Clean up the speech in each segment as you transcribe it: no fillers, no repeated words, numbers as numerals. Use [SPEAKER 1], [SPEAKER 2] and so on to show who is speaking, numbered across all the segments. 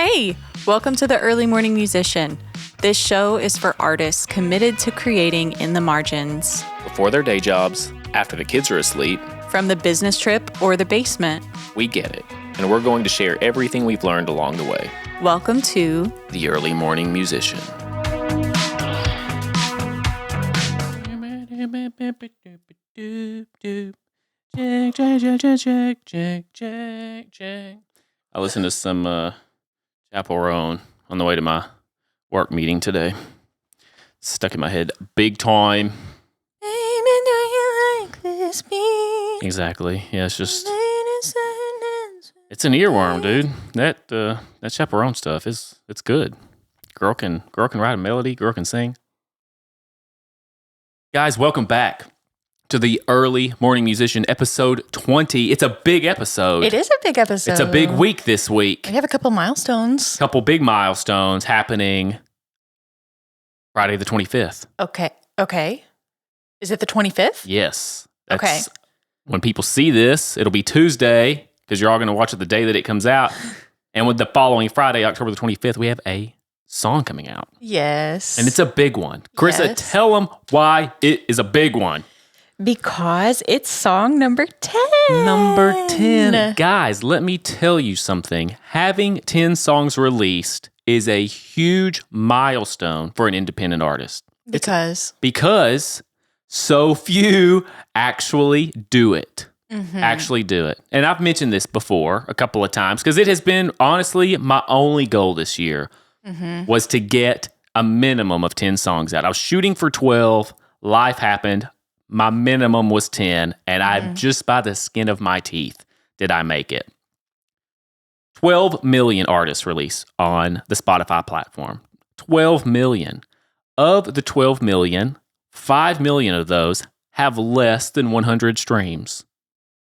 [SPEAKER 1] Hey, welcome to the Early Morning Musician. This show is for artists committed to creating in the margins.
[SPEAKER 2] Before their day jobs, after the kids are asleep.
[SPEAKER 1] From the business trip or the basement.
[SPEAKER 2] We get it, and we're going to share everything we've learned along the way.
[SPEAKER 1] Welcome to
[SPEAKER 2] The Early Morning Musician. I listened to some Chapel Roan on the way to my work meeting today. Stuck in my head big time. Exactly. Yeah, it's just it's an earworm, dude. That Chaperone stuff it's good. Girl can write a melody, girl can sing. Guys, welcome back to the Early Morning Musician, episode 20. It's a big episode.
[SPEAKER 3] It is a big episode.
[SPEAKER 2] It's a big week this week.
[SPEAKER 3] We have a couple milestones.
[SPEAKER 2] Couple big milestones happening Friday the 25th.
[SPEAKER 3] Okay. Is it the 25th?
[SPEAKER 2] Yes.
[SPEAKER 3] Okay.
[SPEAKER 2] When people see this, it'll be Tuesday, because you're all going to watch it the day that it comes out. And with the following Friday, October the 25th, we have a song coming out.
[SPEAKER 3] Yes.
[SPEAKER 2] And it's a big one. Carissa,
[SPEAKER 3] Yes.
[SPEAKER 2] tell them why it is a big one.
[SPEAKER 3] Because it's song number 10.
[SPEAKER 2] Number 10. Guys, let me tell you something. Having 10 songs released is a huge milestone for an independent artist. Because so few actually do it. Actually do it. And I've mentioned this before a couple of times because it has been, honestly, my only goal this year was to get a minimum of 10 songs out. I was shooting for 12. Life happened. My minimum was 10. And I just by the skin of my teeth did I make it. 12 million artists release on the Spotify platform. 12 million. Of the 12 million, 5 million of those have less than 100 streams.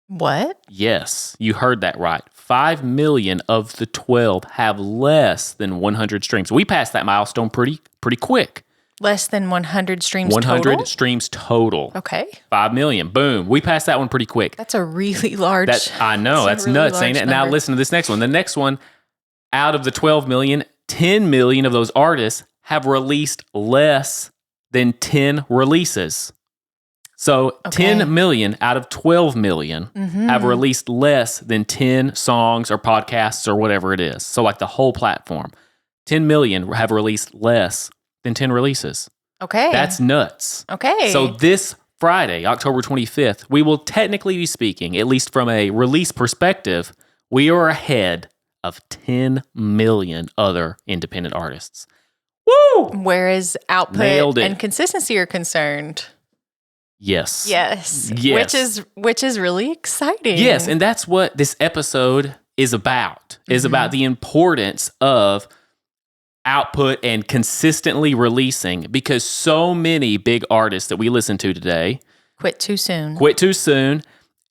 [SPEAKER 3] What?
[SPEAKER 2] Yes, you heard that right. 5 million of the 12 have less than 100 streams. We passed that milestone pretty quick.
[SPEAKER 3] Less than 100 streams
[SPEAKER 2] 100
[SPEAKER 3] total?
[SPEAKER 2] streams total.
[SPEAKER 3] Okay.
[SPEAKER 2] 5 million. Boom. We passed that one pretty quick.
[SPEAKER 3] That's a really large...
[SPEAKER 2] I know. That's
[SPEAKER 3] really
[SPEAKER 2] nuts,
[SPEAKER 3] large
[SPEAKER 2] ain't it? Now
[SPEAKER 3] number.
[SPEAKER 2] listen to this next one. The next one, out of the 12 million, 10 million of those artists have released less than 10 releases. So 10 million out of 12 million have released less than 10 songs or podcasts or whatever it is. So like the whole platform. 10 million have released less than 10 releases.
[SPEAKER 3] Okay.
[SPEAKER 2] That's nuts.
[SPEAKER 3] Okay.
[SPEAKER 2] So this Friday, October 25th, we will technically be speaking, at least from a release perspective, we are ahead of 10 million other independent artists. Woo!
[SPEAKER 3] Whereas output
[SPEAKER 2] Nailed it.
[SPEAKER 3] and consistency are concerned.
[SPEAKER 2] Yes.
[SPEAKER 3] Yes.
[SPEAKER 2] Yes.
[SPEAKER 3] Which is really exciting.
[SPEAKER 2] Yes, and that's what this episode is about. Is about the importance of output and consistently releasing, because so many big artists that we listen to today
[SPEAKER 3] Quit too soon.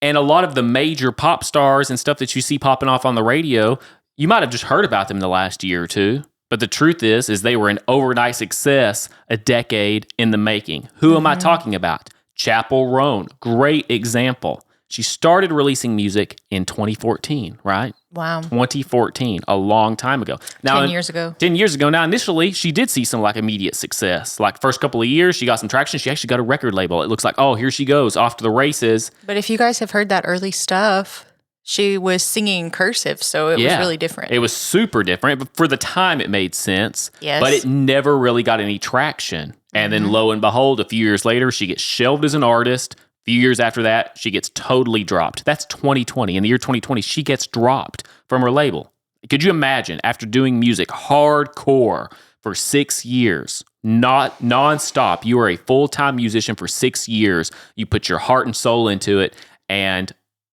[SPEAKER 2] And a lot of the major pop stars and stuff that you see popping off on the radio, you might have just heard about them in the last year or two. But the truth is they were an overnight success a decade in the making. Who am I talking about? Chapel Roan, great example. She started releasing music in 2014, right?
[SPEAKER 3] Wow.
[SPEAKER 2] 2014, a long time ago. Now,
[SPEAKER 3] 10 years ago.
[SPEAKER 2] 10 years ago. Now, initially, she did see some like immediate success. Like first couple of years, she got some traction. She actually got a record label. It looks like, oh, here she goes, off to the races.
[SPEAKER 3] But if you guys have heard that early stuff, she was singing cursive, so it was really different.
[SPEAKER 2] It was super different, but for the time it made sense.
[SPEAKER 3] Yes.
[SPEAKER 2] But it never really got any traction. And then lo and behold, a few years later, she gets shelved as an artist. A few years after that, she gets totally dropped. That's 2020. In the year 2020, she gets dropped from her label. Could you imagine, after doing music hardcore for 6 years, not nonstop, you are a full-time musician for 6 years, you put your heart and soul into it, and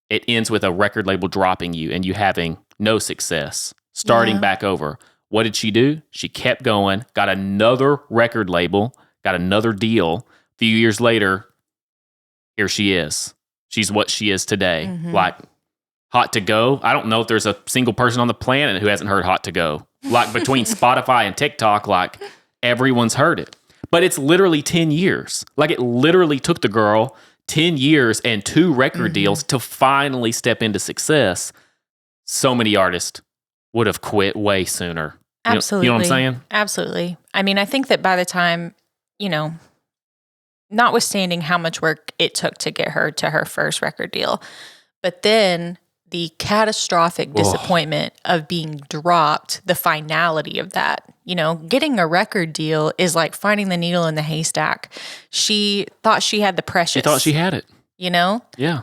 [SPEAKER 2] it ends with a record label dropping you and you having no success, starting back over. What did she do? She kept going, got another record label, got another deal. A few years later, here she is. She's what she is today. Like, Hot to Go. I don't know if there's a single person on the planet who hasn't heard Hot to Go. Like, between Spotify and TikTok, like, everyone's heard it. But it's literally 10 years. Like, it literally took the girl 10 years and 2 record deals to finally step into success. So many artists would have quit way sooner.
[SPEAKER 3] Absolutely.
[SPEAKER 2] You know what I'm saying?
[SPEAKER 3] Absolutely. I mean, I think that by the time, notwithstanding how much work it took to get her to her first record deal, but then the catastrophic disappointment of being dropped, the finality of that, getting a record deal is like finding the needle in the haystack. She thought she had the precious.
[SPEAKER 2] She thought she had it.
[SPEAKER 3] Yeah.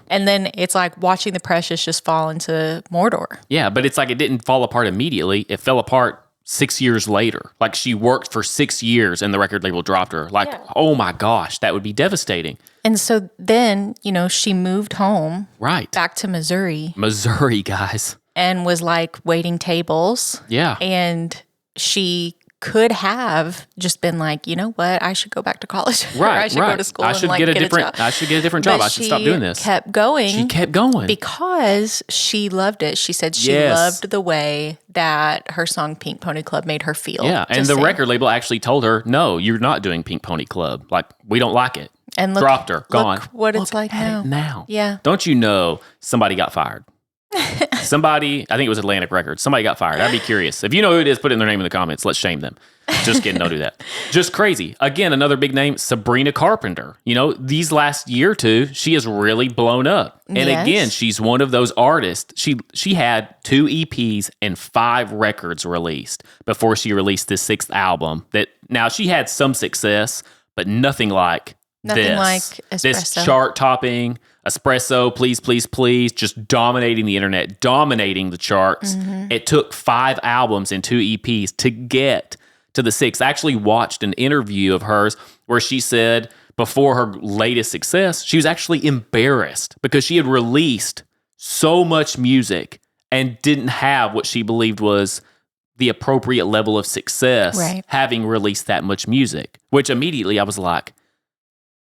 [SPEAKER 3] And then it's like watching the precious just fall into Mordor.
[SPEAKER 2] Yeah, but it's like it didn't fall apart immediately. It fell apart 6 years later. Like she worked for 6 years and the record label dropped her. Like, oh my gosh, that would be devastating.
[SPEAKER 3] And so then, she moved home.
[SPEAKER 2] Right.
[SPEAKER 3] Back to Missouri.
[SPEAKER 2] Missouri, guys.
[SPEAKER 3] And was like waiting tables.
[SPEAKER 2] Yeah.
[SPEAKER 3] And she could have just been like, you know what, I should go back to college.
[SPEAKER 2] Right.
[SPEAKER 3] I should go to school
[SPEAKER 2] I should get a different job. I should stop doing this.
[SPEAKER 3] She kept going.
[SPEAKER 2] She kept going.
[SPEAKER 3] Because she loved it. She said she loved the way that her song Pink Pony Club made her feel.
[SPEAKER 2] Yeah. And the record label actually told her, no, you're not doing Pink Pony Club. Like, we don't like it.
[SPEAKER 3] And
[SPEAKER 2] dropped her. Gone.
[SPEAKER 3] Look what it's like now. Yeah.
[SPEAKER 2] Don't you know somebody got fired? Somebody, I think it was Atlantic Records. Somebody got fired. I'd be curious. If you know who it is, put in their name in the comments. Let's shame them. Just kidding. Don't do that. Just crazy. Again, another big name, Sabrina Carpenter. These last year or two, she has really blown up. And again, she's one of those artists. She had 2 EPs and 5 records released before she released this 6th album. That now she had some success, but nothing like
[SPEAKER 3] Espresso.
[SPEAKER 2] This chart-topping, Espresso, Please, Please, Please, just dominating the internet, dominating the charts. Mm-hmm. It took 5 albums and 2 EPs to get to the 6th. I actually watched an interview of hers where she said before her latest success, she was actually embarrassed because she had released so much music and didn't have what she believed was the appropriate level of success having released that much music, which immediately I was like,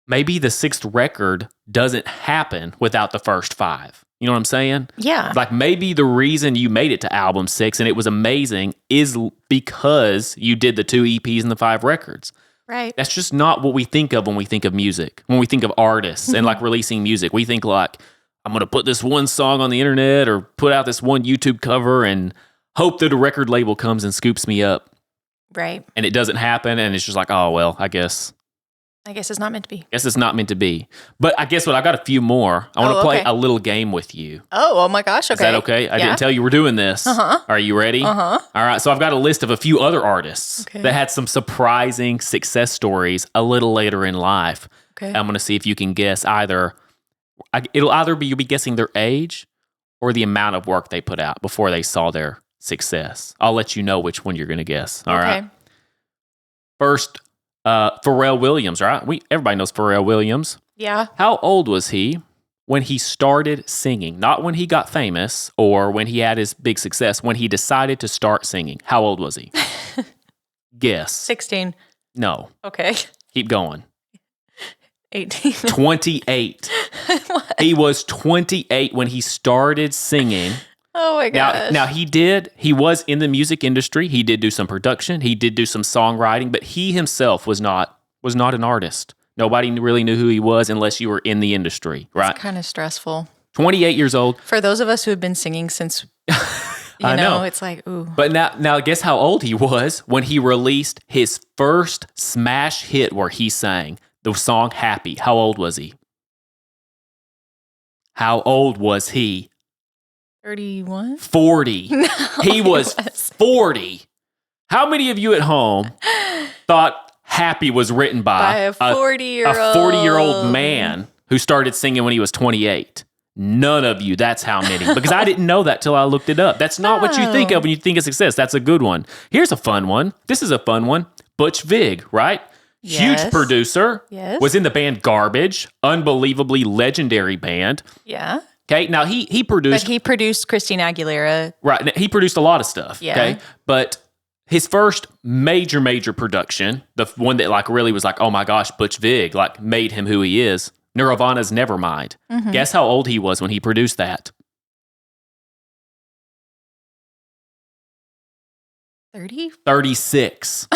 [SPEAKER 2] maybe the 6th record doesn't happen without the first 5. You know what I'm saying?
[SPEAKER 3] Yeah.
[SPEAKER 2] Like maybe the reason you made it to album 6 and it was amazing is because you did the 2 EPs and the 5 records.
[SPEAKER 3] Right.
[SPEAKER 2] That's just not what we think of when we think of music. When we think of artists and like releasing music, we think like, I'm going to put this one song on the internet or put out this one YouTube cover and hope that a record label comes and scoops me up.
[SPEAKER 3] Right.
[SPEAKER 2] And it doesn't happen. And it's just like, oh, well, I guess
[SPEAKER 3] it's not meant to be.
[SPEAKER 2] Guess it's not meant to be. But I guess what? I got a few more. I want to play a little game with you.
[SPEAKER 3] Oh my gosh. Okay.
[SPEAKER 2] Is that okay? I didn't tell you we're doing this.
[SPEAKER 3] Uh-huh.
[SPEAKER 2] Are you ready?
[SPEAKER 3] Uh-huh.
[SPEAKER 2] All right. So I've got a list of a few other artists that had some surprising success stories a little later in life.
[SPEAKER 3] Okay.
[SPEAKER 2] I'm going to see if you can guess it'll either be you'll be guessing their age or the amount of work they put out before they saw their success. I'll let you know which one you're going to guess. All right. First, Pharrell Williams, right? Everybody knows Pharrell Williams.
[SPEAKER 3] Yeah.
[SPEAKER 2] How old was he when he started singing? Not when he got famous or when he had his big success, when he decided to start singing. How old was he? Guess.
[SPEAKER 3] 16.
[SPEAKER 2] No.
[SPEAKER 3] Okay.
[SPEAKER 2] Keep going.
[SPEAKER 3] 18.
[SPEAKER 2] 28. He was 28 when he started singing.
[SPEAKER 3] Oh my gosh.
[SPEAKER 2] Now he was in the music industry. He did do some production. He did do some songwriting, but he himself was not an artist. Nobody really knew who he was unless you were in the industry, right?
[SPEAKER 3] It's kind of stressful.
[SPEAKER 2] 28 years old.
[SPEAKER 3] For those of us who have been singing since,
[SPEAKER 2] I know,
[SPEAKER 3] it's like, ooh.
[SPEAKER 2] But now guess how old he was when he released his first smash hit where he sang the song Happy. How old was he? How old was he?
[SPEAKER 3] 31?
[SPEAKER 2] 40.
[SPEAKER 3] No,
[SPEAKER 2] he was 40. How many of you at home thought Happy was written by
[SPEAKER 3] a 40-year-old
[SPEAKER 2] a 40-year-old man who started singing when he was 28? None of you. That's how many. Because I didn't know that till I looked it up. That's not what you think of when you think of success. That's a good one. Here's a fun one. This is a fun one. Butch Vig, right?
[SPEAKER 3] Yes.
[SPEAKER 2] Huge producer.
[SPEAKER 3] Yes.
[SPEAKER 2] Was in the band Garbage. Unbelievably legendary band.
[SPEAKER 3] Yeah.
[SPEAKER 2] Okay, now he produced...
[SPEAKER 3] But he produced Christina Aguilera.
[SPEAKER 2] Right, he produced a lot of stuff.
[SPEAKER 3] Yeah.
[SPEAKER 2] Okay, but his first major production, the one that like really was like, oh my gosh, Butch Vig, like made him who he is, Nirvana's Nevermind. Mm-hmm. Guess how old he was when he produced that?
[SPEAKER 3] 30?
[SPEAKER 2] 36.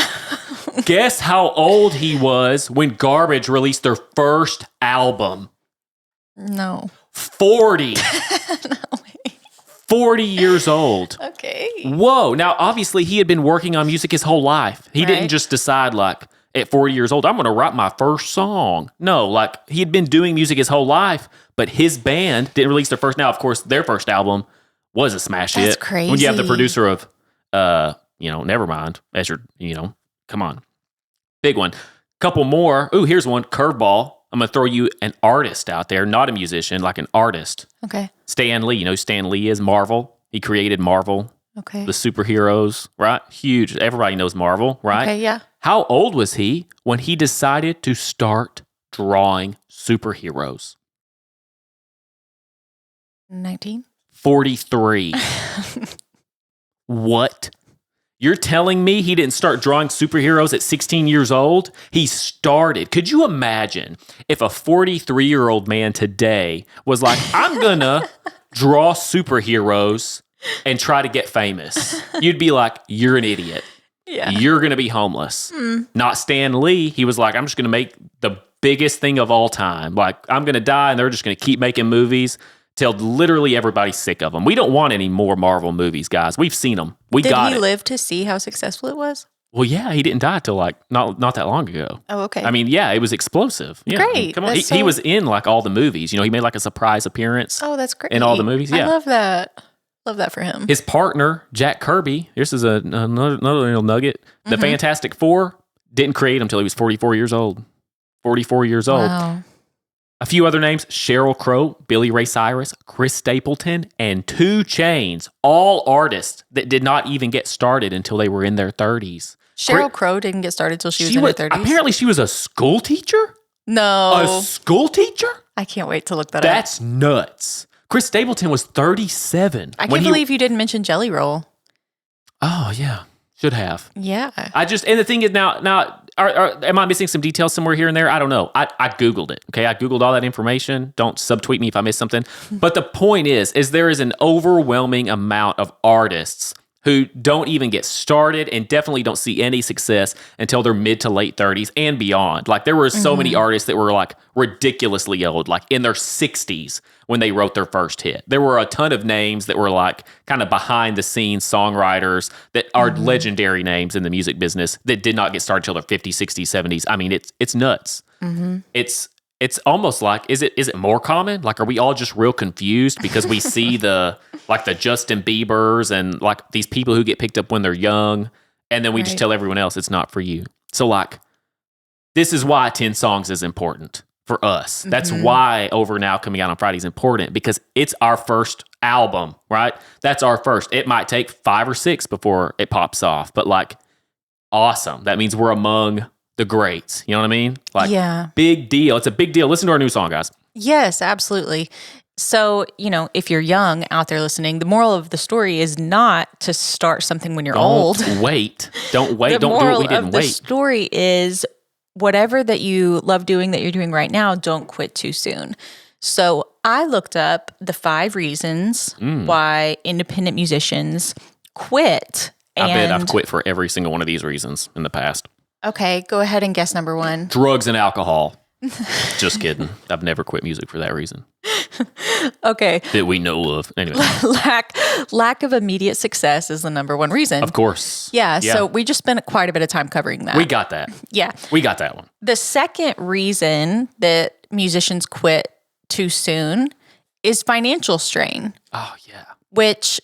[SPEAKER 2] Guess how old he was when Garbage released their first album?
[SPEAKER 3] No.
[SPEAKER 2] 40.
[SPEAKER 3] No way.
[SPEAKER 2] 40 years old.
[SPEAKER 3] Okay.
[SPEAKER 2] Whoa. Now, obviously, he had been working on music his whole life. He didn't just decide, like, at 40 years old, I'm going to write my first song. No, like, he had been doing music his whole life, but his band didn't release their first. Now, of course, their first album was a smash hit.
[SPEAKER 3] That's crazy.
[SPEAKER 2] When you have the producer of, Nevermind as your, come on. Big one. Couple more. Ooh, here's one. Curveball. I'm going to throw you an artist out there, not a musician, like an artist.
[SPEAKER 3] Okay.
[SPEAKER 2] Stan Lee. You know who Stan Lee is? Marvel. He created Marvel.
[SPEAKER 3] Okay.
[SPEAKER 2] The superheroes, right? Huge. Everybody knows Marvel, right?
[SPEAKER 3] Okay, yeah.
[SPEAKER 2] How old was he when he decided to start drawing superheroes?
[SPEAKER 3] 19?
[SPEAKER 2] 43. What? You're telling me he didn't start drawing superheroes at 16 years old? He started. Could you imagine if a 43-year-old man today was like, I'm going to draw superheroes and try to get famous? You'd be like, you're an idiot.
[SPEAKER 3] Yeah.
[SPEAKER 2] You're going to be homeless. Not Stan Lee. He was like, I'm just going to make the biggest thing of all time. Like, I'm going to die and they're just going to keep making movies till literally everybody's sick of them. We don't want any more Marvel movies, guys. We've seen them. We got it.
[SPEAKER 3] Did he live to see how successful it was?
[SPEAKER 2] Well, yeah, he didn't die till like not that long ago.
[SPEAKER 3] Oh, okay.
[SPEAKER 2] I mean, yeah, it was explosive. Yeah.
[SPEAKER 3] Great.
[SPEAKER 2] Come on.
[SPEAKER 3] That's
[SPEAKER 2] He was in like all the movies. You know, he made like a surprise appearance
[SPEAKER 3] Oh, that's great.
[SPEAKER 2] in all the movies. Yeah.
[SPEAKER 3] I love that. Love that for him.
[SPEAKER 2] His partner, Jack Kirby, this is another little nugget. The Fantastic Four didn't create him till he was 44 years old. 44 years old.
[SPEAKER 3] Wow.
[SPEAKER 2] A few other names: Sheryl Crow, Billy Ray Cyrus, Chris Stapleton, and 2 Chainz. All artists that did not even get started until they were in their 30s.
[SPEAKER 3] Sheryl Crow didn't get started till she was in her 30s.
[SPEAKER 2] Apparently, she was a school teacher.
[SPEAKER 3] No.
[SPEAKER 2] A school teacher?
[SPEAKER 3] I can't wait to look that up.
[SPEAKER 2] That's nuts. Chris Stapleton was 37.
[SPEAKER 3] I can't believe you didn't mention Jelly Roll.
[SPEAKER 2] Oh, yeah. Should have.
[SPEAKER 3] Yeah.
[SPEAKER 2] And the thing is now, am I missing some details somewhere here and there? I don't know. I Googled it. Okay. I Googled all that information. Don't subtweet me if I miss something. But the point is there is an overwhelming amount of artists who don't even get started and definitely don't see any success until their mid to late 30s and beyond. Like, there were so many artists that were like ridiculously old, like in their 60s when they wrote their first hit. There were a ton of names that were like kind of behind the scenes songwriters that are legendary names in the music business that did not get started till their 50s, 60s, 70s. I mean, it's nuts. It's almost like, is it more common? Like, are we all just real confused because we see the Justin Biebers and like these people who get picked up when they're young, and then we just tell everyone else it's not for you. So like, this is why 10 songs is important for us. That's why Over Now coming out on Friday is important, because it's our first album, right? That's our first. It might take 5 or 6 before it pops off, but like, awesome. That means we're among the greats. You know what I mean? Like,
[SPEAKER 3] Yeah.
[SPEAKER 2] big deal. It's a big deal. Listen to our new song, guys.
[SPEAKER 3] Yes, absolutely. So, if you're young out there listening, the moral of the story is not to start something when you're old.
[SPEAKER 2] Don't wait. Don't wait.
[SPEAKER 3] The
[SPEAKER 2] Don't do
[SPEAKER 3] moral
[SPEAKER 2] what we didn't
[SPEAKER 3] of the
[SPEAKER 2] wait.
[SPEAKER 3] story is whatever that you love doing that you're doing right now, don't quit too soon. So I looked up the 5 reasons why independent musicians quit.
[SPEAKER 2] I bet I've quit for every single one of these reasons in the past.
[SPEAKER 3] Okay, go ahead and guess number 1.
[SPEAKER 2] Drugs and alcohol. Just kidding. I've never quit music for that reason.
[SPEAKER 3] Okay.
[SPEAKER 2] That we know of. Anyway.
[SPEAKER 3] Lack of immediate success is the number 1 reason.
[SPEAKER 2] Of course.
[SPEAKER 3] Yeah, so we just spent quite a bit of time covering that.
[SPEAKER 2] We got that.
[SPEAKER 3] Yeah.
[SPEAKER 2] We got that one.
[SPEAKER 3] The second reason that musicians quit too soon is financial strain.
[SPEAKER 2] Oh, yeah.
[SPEAKER 3] Which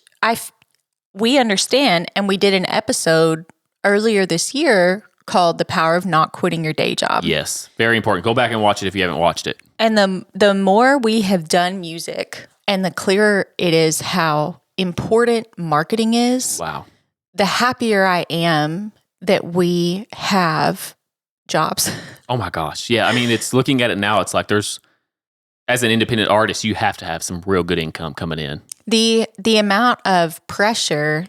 [SPEAKER 3] we understand, and we did an episode earlier this year called The Power of Not Quitting Your Day Job.
[SPEAKER 2] Yes. Very important. Go back and watch it if you haven't watched it.
[SPEAKER 3] And the more we have done music and the clearer it is how important marketing is,
[SPEAKER 2] Wow.
[SPEAKER 3] the happier I am that we have jobs.
[SPEAKER 2] Oh my gosh. Yeah. I mean, it's looking at it now, it's like as an independent artist, you have to have some real good income coming in.
[SPEAKER 3] The amount of pressure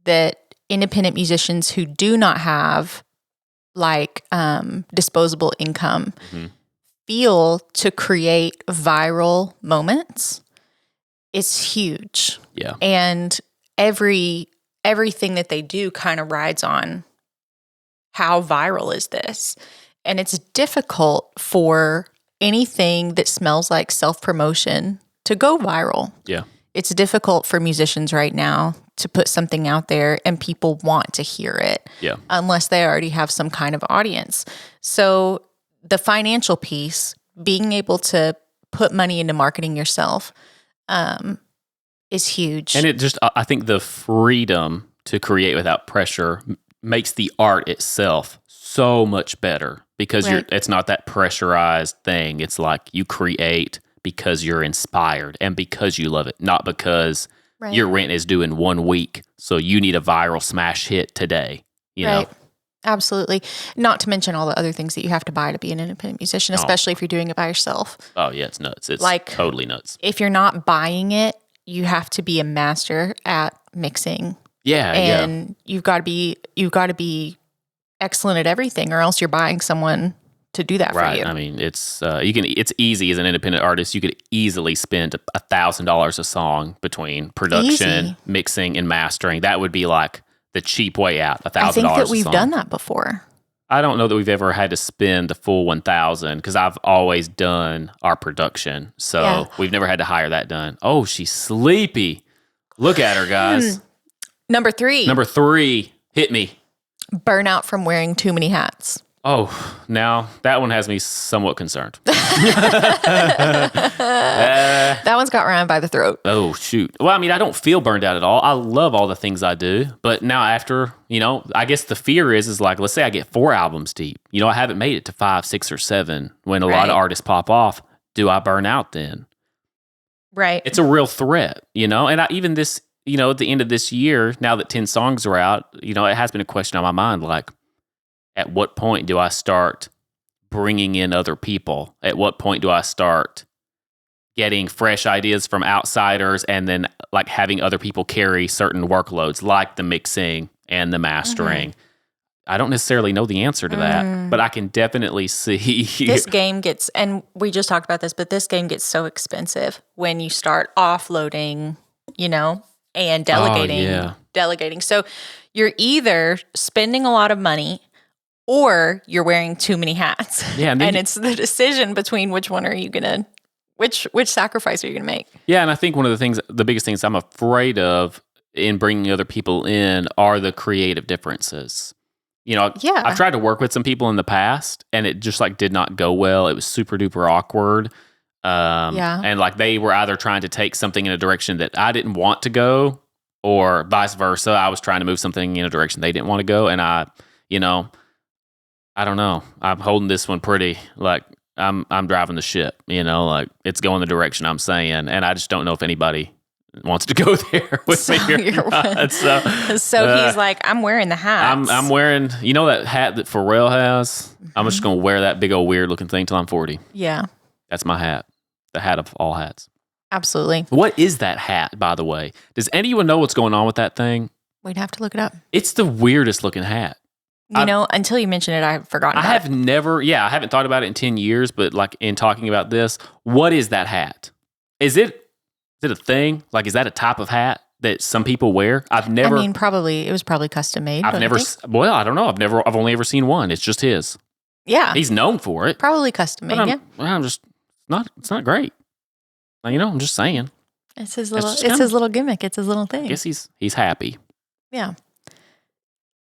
[SPEAKER 3] that independent musicians who do not have like disposable income feel to create viral moments is huge.
[SPEAKER 2] Yeah.
[SPEAKER 3] And everything that they do kind of rides on how viral is this. And it's difficult for anything that smells like self-promotion to go viral.
[SPEAKER 2] Yeah.
[SPEAKER 3] it's difficult for musicians right now to put something out there and people want to hear it.
[SPEAKER 2] Yeah.
[SPEAKER 3] Unless they already have some kind of audience. So the financial piece, being able to put money into marketing yourself, is huge.
[SPEAKER 2] And it just, I think the freedom to create without pressure makes the art itself so much better because it's not that pressurized thing. It's like you create because you're inspired and because you love it, not because your rent is due in 1 week. So you need a viral smash hit today, you know?
[SPEAKER 3] Absolutely. Not to mention all the other things that you have to buy to be an independent musician, especially if you're doing it by yourself.
[SPEAKER 2] Oh, yeah, it's nuts. It's
[SPEAKER 3] like,
[SPEAKER 2] totally nuts.
[SPEAKER 3] If you're not buying it, you have to be a master at mixing. And you've got to be excellent at everything, or else you're buying someone to do that for you.
[SPEAKER 2] I mean, it's easy as an independent artist. You could easily spend $1,000 a song between production, mixing, and mastering. That would be like the cheap way out. $1,000.
[SPEAKER 3] I think that we've done that before.
[SPEAKER 2] I don't know that we've ever had to spend the full $1,000 because I've always done our production, so we've never had to hire that done. Oh, she's sleepy. Look at her, guys.
[SPEAKER 3] Number 3.
[SPEAKER 2] Hit me.
[SPEAKER 3] Burnout from wearing too many hats.
[SPEAKER 2] Oh, now that one has me somewhat concerned.
[SPEAKER 3] That one's got Ryan by the throat.
[SPEAKER 2] Oh, shoot. Well, I mean, I don't feel burned out at all. I love all the things I do. But now after, I guess the fear is like, let's say I get 4 albums deep. I haven't made it to 5, 6, or 7 when a lot of artists pop off. Do I burn out then?
[SPEAKER 3] Right.
[SPEAKER 2] It's a real threat, And even this, at the end of this year, now that 10 songs are out, it has been a question on my mind, like, at what point do I start bringing in other people? At what point do I start getting fresh ideas from outsiders and then like having other people carry certain workloads like the mixing and the mastering? I don't necessarily know the answer to that, but I can definitely see
[SPEAKER 3] this game gets, and we just talked about this, but this game gets so expensive when you start offloading, and delegating. So you're either spending a lot of money or you're wearing too many hats.
[SPEAKER 2] Yeah,
[SPEAKER 3] and it's the decision between which one are you going to, which sacrifice are you going to make?
[SPEAKER 2] Yeah, and I think one of the biggest things I'm afraid of in bringing other people in are the creative differences. I've tried to work with some people in the past and it just like did not go well. It was super duper awkward. And like they were either trying to take something in a direction that I didn't want to go or vice versa. I was trying to move something in a direction they didn't want to go. And I don't know. I'm holding this one pretty like I'm driving the ship, like it's going the direction I'm saying. And I just don't know if anybody wants to go there with me or not.
[SPEAKER 3] So he's like, I'm wearing the hat.
[SPEAKER 2] I'm wearing, that hat that Pharrell has? I'm just going to wear that big old weird looking thing till I'm 40.
[SPEAKER 3] Yeah.
[SPEAKER 2] That's my hat. The hat of all hats.
[SPEAKER 3] Absolutely.
[SPEAKER 2] What is that hat, by the way? Does anyone know what's going on with that thing?
[SPEAKER 3] We'd have to look it up.
[SPEAKER 2] It's the weirdest looking hat.
[SPEAKER 3] Until you mentioned it, I've forgotten about it.
[SPEAKER 2] I haven't thought about it in 10 years, but like in talking about this, what is that hat? Is it a thing? Like, is that a type of hat that some people wear? It
[SPEAKER 3] was probably custom made.
[SPEAKER 2] I don't know. I've only ever seen one. It's just his.
[SPEAKER 3] Yeah.
[SPEAKER 2] He's known for it.
[SPEAKER 3] Probably custom made,
[SPEAKER 2] it's not great. I'm just saying.
[SPEAKER 3] It's his little gimmick. It's his little thing.
[SPEAKER 2] I guess he's happy.
[SPEAKER 3] Yeah.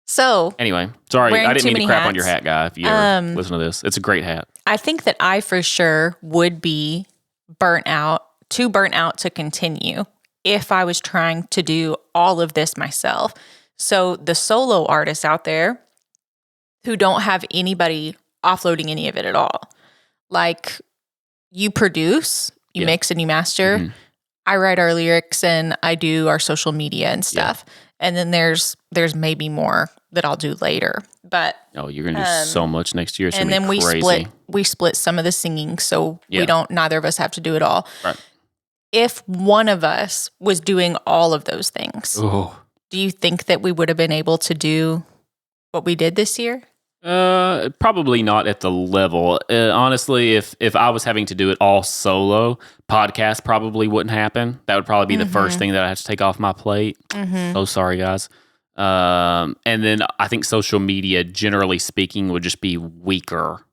[SPEAKER 3] So
[SPEAKER 2] anyway, sorry, I didn't mean to crap on your hat, guy. If you ever listen to this, it's a great hat.
[SPEAKER 3] I think that I for sure would be burnt out to continue if I was trying to do all of this myself. So the solo artists out there who don't have anybody offloading any of it at all, like you produce, you mix and you master. Mm-hmm. I write our lyrics and I do our social media and stuff. Yeah. And then there's maybe more that I'll do later. But
[SPEAKER 2] you're gonna do so much next year. It's
[SPEAKER 3] and then we split some of the singing, so neither of us have to do it all.
[SPEAKER 2] Right.
[SPEAKER 3] If one of us was doing all of those things, do you think that we would have been able to do what we did this year?
[SPEAKER 2] Probably not at the level. Honestly, if I was having to do it all solo, podcast probably wouldn't happen. That would probably be the first thing that I have to take off my plate. Oh, sorry, guys. And then I think social media, generally speaking, would just be weaker.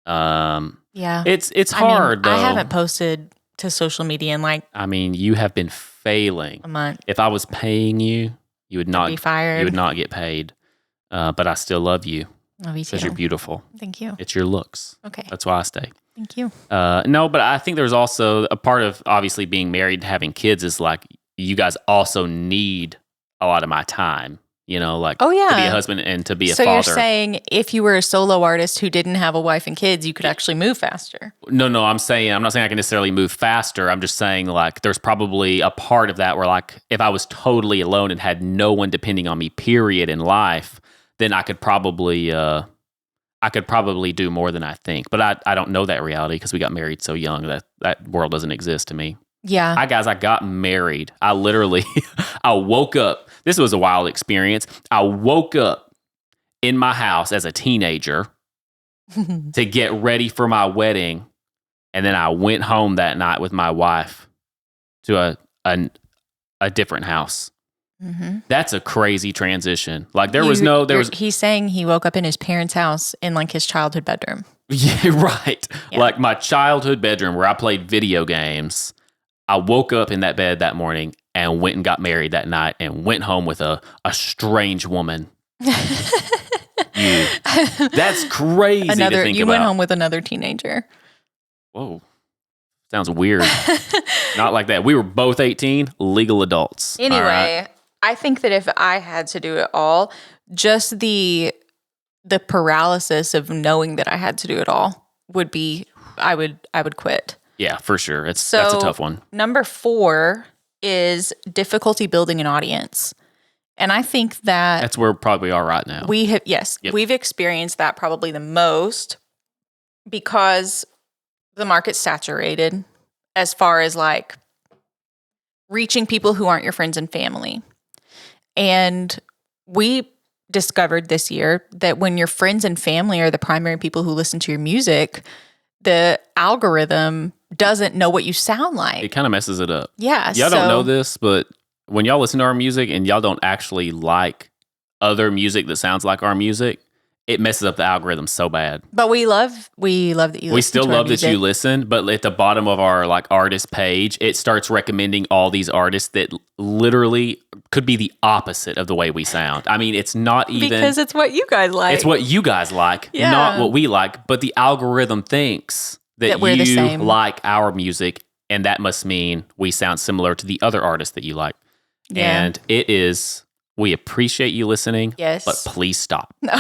[SPEAKER 3] Yeah,
[SPEAKER 2] it's hard. Though.
[SPEAKER 3] I haven't posted to social media in like
[SPEAKER 2] I mean, you have been failing.
[SPEAKER 3] a month.
[SPEAKER 2] If I was paying you, you would not
[SPEAKER 3] Be fired.
[SPEAKER 2] You would not get paid. But I still love you
[SPEAKER 3] Love you too.
[SPEAKER 2] because you're beautiful.
[SPEAKER 3] Thank you.
[SPEAKER 2] It's your looks.
[SPEAKER 3] Okay.
[SPEAKER 2] That's why I stay.
[SPEAKER 3] Thank you.
[SPEAKER 2] No, but I think there's also a part of obviously being married and having kids is like you guys also need a lot of my time. You know, like
[SPEAKER 3] Oh, yeah.
[SPEAKER 2] to be a husband and to be a
[SPEAKER 3] So
[SPEAKER 2] father.
[SPEAKER 3] you're saying if you were a solo artist who didn't have a wife and kids, you could actually move faster.
[SPEAKER 2] No, I'm not saying I can necessarily move faster. I'm just saying like there's probably a part of that where like if I was totally alone and had no one depending on me, period, in life, then I could probably do more than I think. But I don't know that reality because we got married so young that world doesn't exist to me.
[SPEAKER 3] Yeah.
[SPEAKER 2] I got married. I literally I woke up. This was a wild experience. I woke up in my house as a teenager to get ready for my wedding. And then I went home that night with my wife to a different house.
[SPEAKER 3] Mm-hmm.
[SPEAKER 2] That's a crazy transition. Like
[SPEAKER 3] He's saying he woke up in his parents' house in like his childhood bedroom.
[SPEAKER 2] Yeah, right.
[SPEAKER 3] Yeah.
[SPEAKER 2] Like my childhood bedroom where I played video games. I woke up in that bed that morning and went and got married that night and went home with a strange woman. That's crazy to think
[SPEAKER 3] you
[SPEAKER 2] about.
[SPEAKER 3] went home with another teenager.
[SPEAKER 2] Whoa. Sounds weird. Not like that. We were both 18, legal adults.
[SPEAKER 3] Anyway,
[SPEAKER 2] all right?
[SPEAKER 3] I think that if I had to do it all, just the paralysis of knowing that I had to do it all would be I would quit.
[SPEAKER 2] Yeah, for sure. That's a tough one.
[SPEAKER 3] Number 4 is difficulty building an audience. And I think
[SPEAKER 2] that's where probably we are right now.
[SPEAKER 3] We've experienced that probably the most because the market's saturated as far as like reaching people who aren't your friends and family. And we discovered this year that when your friends and family are the primary people who listen to your music, the algorithm doesn't know what you sound like.
[SPEAKER 2] It kind of messes it up.
[SPEAKER 3] Yeah.
[SPEAKER 2] Y'all don't know this, but when y'all listen to our music and y'all don't actually like other music that sounds like our music, it messes up the algorithm so bad.
[SPEAKER 3] But we love that you listen.
[SPEAKER 2] We still
[SPEAKER 3] to our
[SPEAKER 2] love that
[SPEAKER 3] music.
[SPEAKER 2] you listen, but at the bottom of our like artist page, it starts recommending all these artists that literally could be the opposite of the way we sound. I mean, it's not even
[SPEAKER 3] because it's what you guys like.
[SPEAKER 2] It's what you guys like,
[SPEAKER 3] Yeah.
[SPEAKER 2] not what we like. But the algorithm thinks that
[SPEAKER 3] we're the
[SPEAKER 2] you
[SPEAKER 3] same.
[SPEAKER 2] like our music, and that must mean we sound similar to the other artists that you like.
[SPEAKER 3] Yeah.
[SPEAKER 2] And it is. We appreciate you listening.
[SPEAKER 3] Yes.
[SPEAKER 2] But please stop.
[SPEAKER 3] No.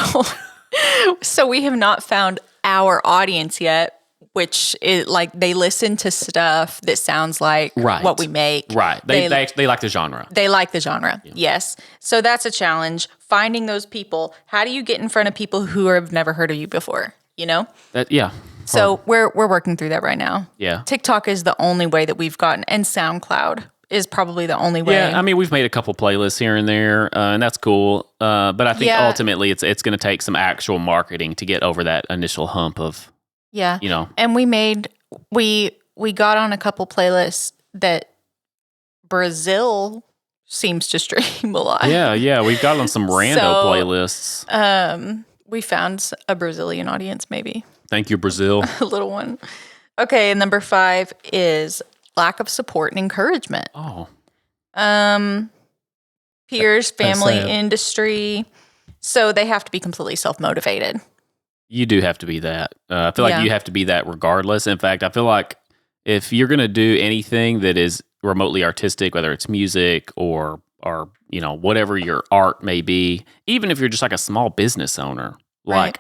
[SPEAKER 3] So we have not found our audience yet, which is like they listen to stuff that sounds like
[SPEAKER 2] Right.
[SPEAKER 3] what we make.
[SPEAKER 2] Right. They like the genre.
[SPEAKER 3] They like the genre. Yeah. Yes. So that's a challenge. Finding those people. How do you get in front of people who have never heard of you before? You know?
[SPEAKER 2] Yeah.
[SPEAKER 3] So we're working through that right now.
[SPEAKER 2] Yeah.
[SPEAKER 3] TikTok is the only way that we've gotten, and SoundCloud is probably the only way.
[SPEAKER 2] Yeah, I mean, we've made a couple playlists here and there, and that's cool. But I think
[SPEAKER 3] Yeah.
[SPEAKER 2] ultimately it's going to take some actual marketing to get over that initial hump of,
[SPEAKER 3] Yeah.
[SPEAKER 2] you know.
[SPEAKER 3] And we got on a couple playlists that Brazil seems to stream a lot.
[SPEAKER 2] Yeah, we've got on some rando
[SPEAKER 3] So,
[SPEAKER 2] playlists.
[SPEAKER 3] We found a Brazilian audience, maybe
[SPEAKER 2] Thank you, Brazil.
[SPEAKER 3] a little one. Okay, and number 5 is lack of support and encouragement.
[SPEAKER 2] Oh,
[SPEAKER 3] Peers, family,
[SPEAKER 2] sad.
[SPEAKER 3] industry. So they have to be completely self-motivated.
[SPEAKER 2] you do have to be that. I feel like
[SPEAKER 3] Yeah.
[SPEAKER 2] you have to be that regardless. In fact, I feel like if you're going to do anything that is remotely artistic, whether it's music or you know, whatever your art may be, even if you're just like a small business owner, like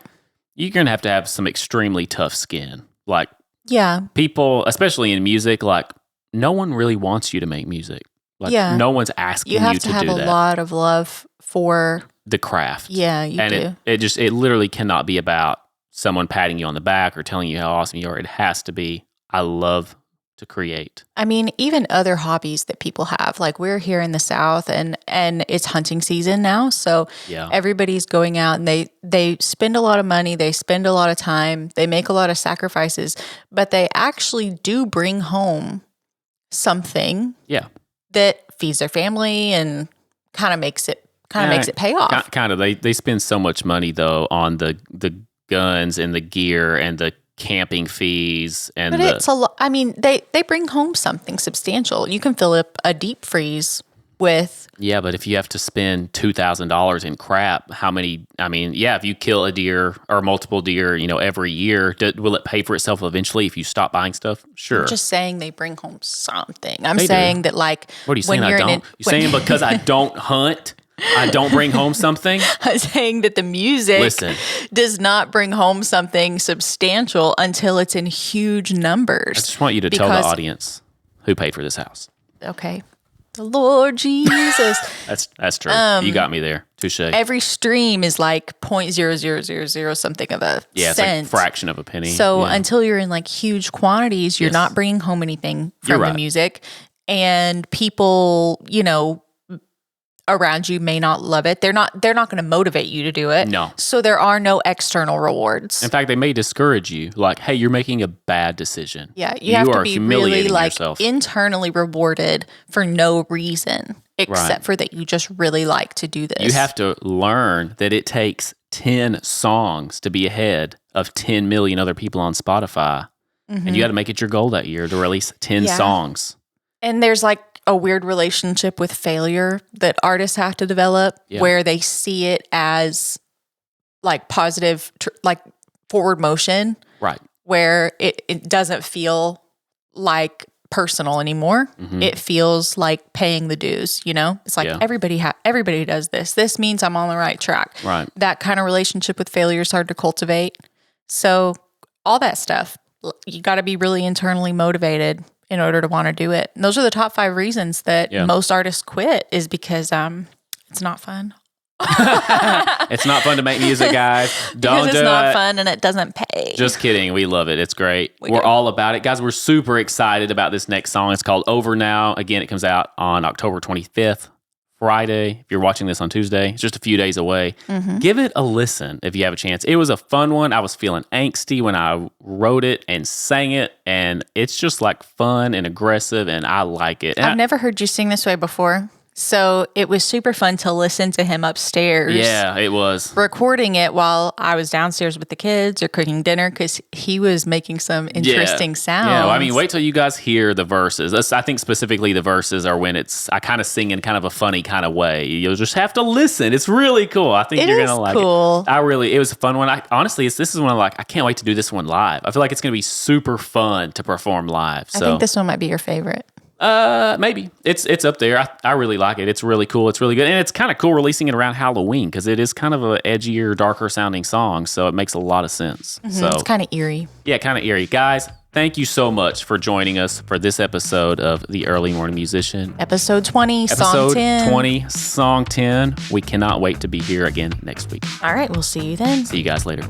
[SPEAKER 2] you're going to have some extremely tough skin. Like
[SPEAKER 3] Yeah.
[SPEAKER 2] people, especially in music, like no one really wants you to make music. Like no one's asking
[SPEAKER 3] You
[SPEAKER 2] you,
[SPEAKER 3] have to have
[SPEAKER 2] do
[SPEAKER 3] a
[SPEAKER 2] that.
[SPEAKER 3] lot of love for
[SPEAKER 2] The craft.
[SPEAKER 3] Yeah, you
[SPEAKER 2] and
[SPEAKER 3] do.
[SPEAKER 2] it literally cannot be about someone patting you on the back or telling you how awesome you are. It has to be, I love to create.
[SPEAKER 3] I mean, even other hobbies that people have. Like we're here in the South and it's hunting season now. So
[SPEAKER 2] Yeah.
[SPEAKER 3] everybody's going out and they spend a lot of money, they spend a lot of time, they make a lot of sacrifices, but they actually do bring home something
[SPEAKER 2] Yeah.
[SPEAKER 3] that feeds their family and kind of makes it pay off.
[SPEAKER 2] Kind of. They spend so much money though on the guns and the gear and the camping fees and
[SPEAKER 3] But it's a lot. I mean, they bring home something substantial. You can fill up a deep freeze with.
[SPEAKER 2] Yeah, but if you have to spend $2,000 in crap, how many? I mean, yeah, if you kill a deer or multiple deer, every year, will it pay for itself eventually if you stop buying stuff? Sure.
[SPEAKER 3] I'm just saying they bring home something. I'm
[SPEAKER 2] They
[SPEAKER 3] saying
[SPEAKER 2] do.
[SPEAKER 3] that like
[SPEAKER 2] What are you saying?
[SPEAKER 3] when
[SPEAKER 2] I
[SPEAKER 3] you're
[SPEAKER 2] don't.
[SPEAKER 3] in
[SPEAKER 2] You saying because I don't hunt, I don't bring home something?
[SPEAKER 3] I'm saying that the music
[SPEAKER 2] Listen.
[SPEAKER 3] does not bring home something substantial until it's in huge numbers.
[SPEAKER 2] I just want you to tell the audience who paid for this house.
[SPEAKER 3] Okay. The Lord Jesus.
[SPEAKER 2] That's true. You got me there. Touche.
[SPEAKER 3] Every stream is like 0.0000 something of a
[SPEAKER 2] Yeah, it's
[SPEAKER 3] cent.
[SPEAKER 2] like a fraction of a penny.
[SPEAKER 3] So
[SPEAKER 2] Yeah.
[SPEAKER 3] until you're in like huge quantities, you're
[SPEAKER 2] Yes.
[SPEAKER 3] not bringing home anything
[SPEAKER 2] You're
[SPEAKER 3] from the
[SPEAKER 2] right.
[SPEAKER 3] music. And people, around you may not love it. They're not going to motivate you to do it.
[SPEAKER 2] No.
[SPEAKER 3] So there are no external rewards.
[SPEAKER 2] In fact, they may discourage you. Like, hey, you're making a bad decision.
[SPEAKER 3] Yeah, you have to
[SPEAKER 2] are
[SPEAKER 3] be
[SPEAKER 2] humiliating
[SPEAKER 3] really like
[SPEAKER 2] yourself.
[SPEAKER 3] internally rewarded for no reason except
[SPEAKER 2] Right.
[SPEAKER 3] for that you just really like to do this.
[SPEAKER 2] You have to learn that it takes 10 songs to be ahead of 10 million other people on Spotify. And you got to make it your goal that year to release 10
[SPEAKER 3] Yeah.
[SPEAKER 2] songs.
[SPEAKER 3] And there's like a weird relationship with failure that artists have to develop
[SPEAKER 2] Yeah.
[SPEAKER 3] where they see it as like positive, like forward motion,
[SPEAKER 2] Right.
[SPEAKER 3] where it doesn't feel like personal anymore. It feels like paying the dues, It's like
[SPEAKER 2] Yeah.
[SPEAKER 3] everybody does this. This means I'm on the right track.
[SPEAKER 2] Right.
[SPEAKER 3] That kind of relationship with failure is hard to cultivate. So all that stuff, you got to be really internally motivated in order to want to do it. And those are the top 5 reasons that
[SPEAKER 2] Yeah.
[SPEAKER 3] most artists quit is because it's not fun.
[SPEAKER 2] It's not fun to make music, guys. Don't
[SPEAKER 3] Because
[SPEAKER 2] do
[SPEAKER 3] it's not
[SPEAKER 2] it.
[SPEAKER 3] fun and it doesn't pay.
[SPEAKER 2] Just kidding. We love it. It's great.
[SPEAKER 3] We
[SPEAKER 2] We're
[SPEAKER 3] do.
[SPEAKER 2] all about it. Guys, we're super excited about this next song. It's called Over Now. Again, it comes out on October 25th, Friday. If you're watching this on Tuesday, it's just a few days away. Give it a listen if you have a chance. It was a fun one. I was feeling angsty when I wrote it and sang it, and it's just like fun and aggressive, and I like it. And
[SPEAKER 3] I've never heard you sing this way before. So it was super fun to listen to him upstairs.
[SPEAKER 2] Yeah, it was.
[SPEAKER 3] Recording it while I was downstairs with the kids or cooking dinner because he was making some interesting sounds.
[SPEAKER 2] Yeah, well, I mean, wait till you guys hear the verses. I think specifically the verses are when I kind of sing in kind of a funny kind of way. You'll just have to listen. It's really cool. I think
[SPEAKER 3] It
[SPEAKER 2] you're
[SPEAKER 3] is
[SPEAKER 2] gonna like
[SPEAKER 3] cool.
[SPEAKER 2] it. It was a fun one. Honestly, this is one I can't wait to do this one live. I feel like it's gonna be super fun to perform live. So
[SPEAKER 3] I think this one might be your favorite.
[SPEAKER 2] maybe it's up there. I really like it. It's really cool. It's really good, and it's kind of cool releasing it around Halloween because it is kind of a edgier, darker sounding song. So it makes a lot of sense. So
[SPEAKER 3] It's kind of eerie.
[SPEAKER 2] yeah, kind of eerie. Guys, thank you so much for joining us for this episode of The Early Morning Musician.
[SPEAKER 3] Episode 20, song
[SPEAKER 2] Episode
[SPEAKER 3] 10.
[SPEAKER 2] 20, song 10. We cannot wait to be here again next week.
[SPEAKER 3] All right, we'll see you then.
[SPEAKER 2] See you guys later.